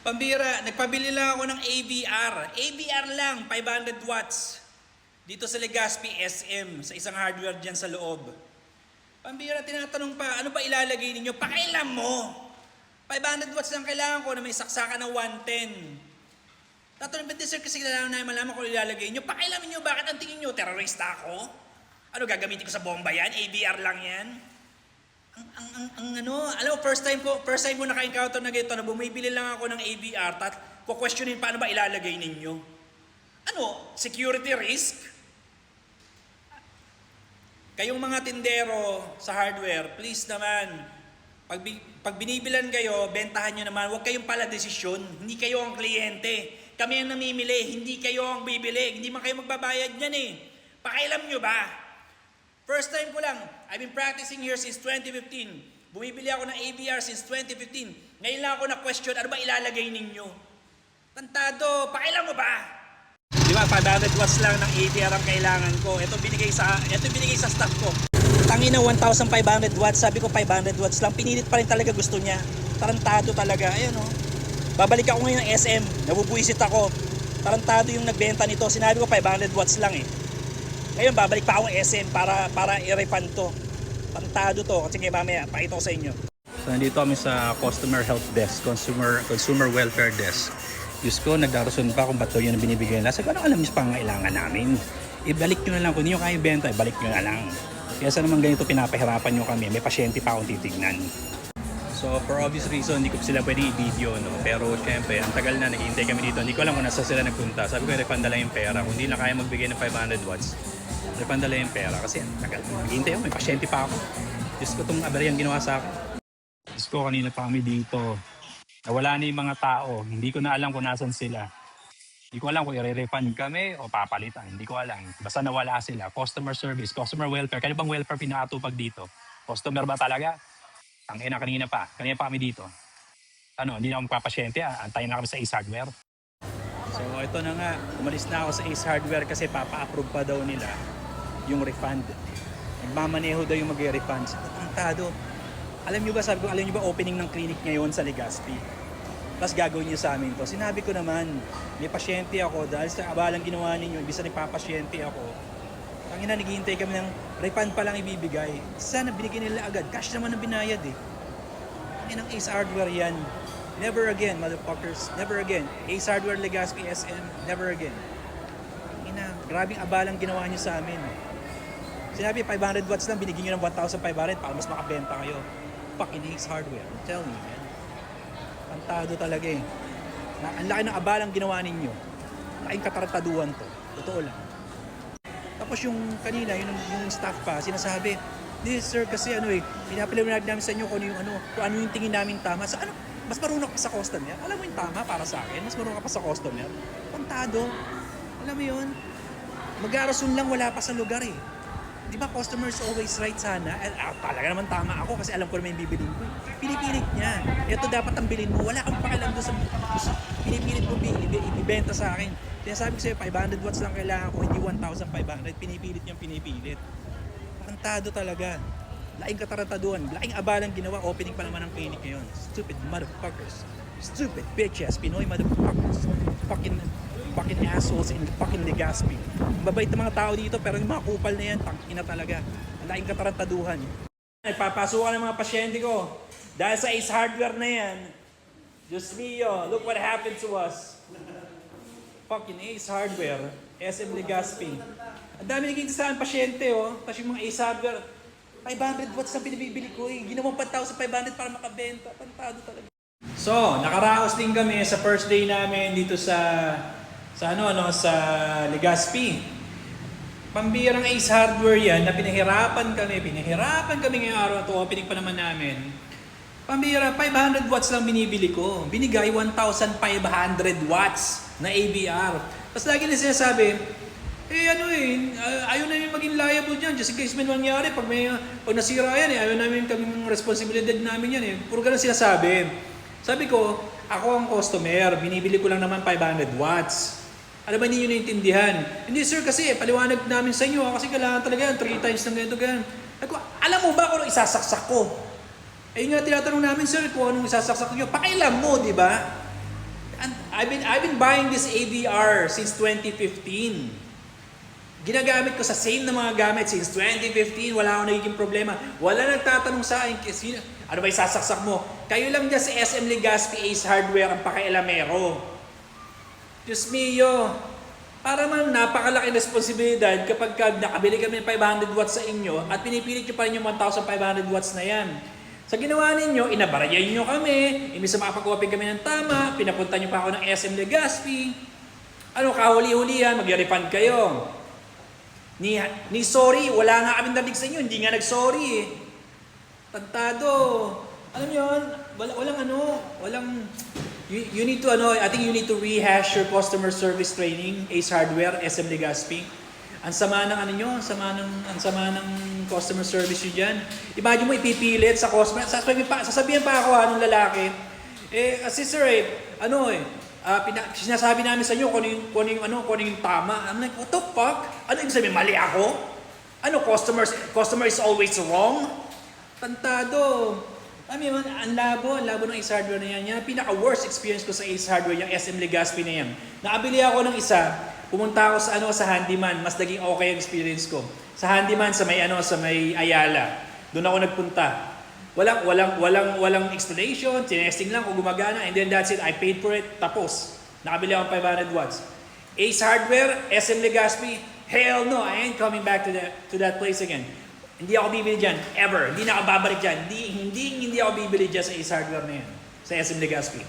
Pambira, nagpabili lang ako ng AVR. AVR lang, 500 watts. Dito sa Legazpi SM, sa isang hardware dyan sa loob. Pambira, tinatanong pa, ano ba ilalagay ninyo? Pakialam mo! 500 watts lang kailangan ko na may saksakan ng 110. Tatanong ba, sir, kasi kailangan namin malaman kung ilalagay nyo. Pakialaman nyo, bakit ang tingin nyo? Terorista ako? Ano gagamitin ko sa bomba yan? AVR lang yan? Alam mo, first time ko naka-encounter na ganito na bumibili lang ako ng AVR questionin paano ba ilalagay ninyo. Ano, security risk? Kayong mga tindero sa hardware, please naman, pag binibilan kayo, bentahan nyo naman, huwag kayong pala desisyon, hindi kayo ang kliyente. Kami ang namimili, hindi kayo ang bibili, hindi man kayo magbabayad niyan eh. Pakialam nyo ba? First time ko lang, I've been practicing here since 2015. Bumibili ako ng AVR since 2015. Ngayon lang ako na-question, ano ba ilalagay ninyo? Tantado, pakialam mo ba? Di ba, 500 watts lang ng AVR ang kailangan ko. Ito binigay sa staff ko. Tangin na 1,500 watts, sabi ko 500 watts lang. Pinilit pa rin talaga gusto niya. Tarantado talaga, ayan o. Babalik ako ngayon ng SM, nabubuisit ako. Tarantado yung nagbenta nito, sinabi ko 500 watts lang eh. Ngayon, babalik pa akong SM para i-refund to. Pantado to. Kasi ngayon mamaya, pakita ko sa inyo. So, nandito kami sa Customer Help Desk, Consumer Welfare Desk. Diyos ko, nagdarason pa kung ba't daw yun ang binibigyan nila. Sabi ko, ano alam niyo sa pangailangan namin? Ibalik nyo na lang. Kung hindi nyo kaya benta, ibalik nyo na lang. Kaya sa naman ganito, pinapahirapan nyo kami. May pasyente pa akong titignan. So, for obvious reason, hindi ko sila pwede i-video, no? Pero, syempre, ang tagal na, naghihintay kami dito. Hindi ko alam kung nasa sila nagpunta. Sabi ko, refund na lang yung pera. Kung hindi na kaya magbigay ng 500 watts, refund na lang yung pera. Kasi, tagal. Naghihintay ako, may pasyente pa ako. Diyos ko, itong aberyang ginawa sa akin. Diyos ko, kanina pa kami dito. Nawala na yung mga tao. Hindi ko na alam kung nasan sila. Hindi ko alam kung i-refund kami o papalitan. Hindi ko alam. Basta nawala sila. Customer service, customer welfare. Kaya bang welfare pinakatupag dito? Customer ba talaga? Ang ina kanina pa kami dito. Ano, hindi na ako magpapasyente, antayin na kami sa Ace Hardware. So ito na nga, umalis na ako sa Ace Hardware kasi papa-approve pa daw nila yung refund. Nagmamaneho daw yung mag-refund. Tantado. Alam nyo ba, sabi ko, alam nyo ba opening ng clinic ngayon sa Legazpi? Tapos gagawin nyo sa amin to. Sinabi ko naman, may pasyente ako dahil sa abalang ginawa ninyo, ibig sabihin papasyente ako. Ang ina, naghihintay kami ng refund pa lang ibibigay. Sana binigyan nila agad. Cash naman ang binayad eh. Ang inang Ace Hardware yan. Never again, motherfuckers. Never again. Ace Hardware, Legazpi, SM. Never again. Ang ina, grabing abalang ginawa nyo sa amin. Sinabi, 500 watts lang, binigyan nyo ng 1,500 para mas makabenta kayo. Fucking Ace Hardware. I'm telling you, man. Pantado talaga eh. Ang laki ng abalang ginawa ninyo. Laking katarantaduhan to. Totoo lang. Tapos yung kanina, yung staff pa, sinasabi, "This sir, kasi pinapaliwanag namin sa inyo kung ano yung tingin namin tama." Sa ano, mas marunong ka pa sa customer. Alam mo yung tama para sa akin, mas marunong ka pa sa customer. Pantado. Alam mo yun? Mag-aarason lang, wala pa sa lugar eh. Di ba customer is always right sana? Talaga naman tama ako kasi alam ko naman yung bibilin ko. Pinipilit niya. Ito dapat ang bilhin mo. Wala kang pakialam doon sa pinipilit mo ibenta sa akin. Kaya sabi ko sa'yo, 500 watts lang kailangan ko, hindi 1,500. Pinipilit niyang pinipilit. Tarantado talaga. Laking katarantaduhan. Laking abalang ginawa. Opening pa naman ng clinic ngayon. Stupid motherfuckers. Stupid bitches. Pinoy motherfuckers. Fucking assholes in the fucking Legazpi. Mabait na mga tao dito pero yung mga kupal na yan, tangina talaga. Ang laking katarantaduhan. Nagpapasukan ng mga pasyente ko. Dahil sa Ace Hardware na yan, Diyos mio, look what happened to us. Fucking Ace Hardware, SM Legazpi. Ang dami naging sa pasyente oh. Tapos yung mga Ace Hardware, 500 watts ang pinibibili ko eh. Ginawang 1,500 para makabenta. Pantado talaga. So, nakaraos din kami sa first day namin dito sa Legazpi. Pambirang Ace Hardware yan na pinahirapan kami ngayong araw na ito, opening pa naman namin. Pambira, 500 watts lang binibili ko. Binigay 1,500 watts na AVR. Tapos lagi na sinasabi, ayaw namin maging liable dyan. Just in case may mangyari, pag nasira yan ayaw namin kaming responsibilidad namin yan eh. Puro ganun sinasabi. Sabi ko, ako ang customer, binibili ko lang naman 500 watts. Alam ba hindi nyo naintindihan? Hindi sir, kasi paliwanag namin sa inyo, kasi kailangan talaga yan, 3 times ng ganito, ganyan. Alam mo ba kung ano isasaksak ko? Ayun nga, tinatanong namin sir, kung anong isasaksak nyo. Pakialam mo, di ba? I've been buying this AVR since 2015. Ginagamit ko sa same na mga gamit since 2015. Wala akong nagiging problema. Wala nagtatanong sa akin kasi ano ba isasaksak mo? Kayo lang dyan sa SM Legazpi Ace Hardware ang pakialamero. Diyos mio, para man napakalaki responsibilidad kapag nakabili kami ng 500 watts sa inyo at pinipilit nyo pa rin yung 1,500 watts na yan. Sa ginawa ninyo, inabarayan nyo kami, imbis na makapag-open kami ng tama, pinapunta nyo pa ako ng SM Legazpi. Ano, kahuli-hulihan, mag-refund kayo. Ni sorry, wala nga kami narinig sa inyo, hindi nga nag-sorry eh. Tantado. Alam nyo yun, walang, you need to, I think you need to rehash your customer service training, Ace Hardware, SM Legazpi. Ang sama ng ang sama ng customer service nyo dyan. Imagine mo, ipipilit sa customer, sasabihan pa ako ng lalaki, kasi sir sinasabi namin sa inyo kung ano yung tama. I'm like, what the fuck? Ano ibig sabihin, mali ako? Ano, customer is always wrong? Tantado. I mean, ang labo ng Ace Hardware na yan. Yan ang pinaka-worst experience ko sa Ace Hardware, yung SM Legazpi na yan. Nakabili ako ng isa, pumunta ako sa Handyman, mas naging okay ang experience ko. Sa Handyman, sa may Ayala. Doon ako nagpunta. Walang explanation, tinesting lang kung gumagana, and then that's it, I paid for it, tapos. Nakabili ako ng 500 watts. Ace Hardware, SM Legazpi, hell no, I ain't coming back to that place again. Hindi ako bibili dyan, ever. Hindi na ako babalik dyan. Hindi ako bibili dyan sa Ace Hardware na yan, sa SM Legazpi.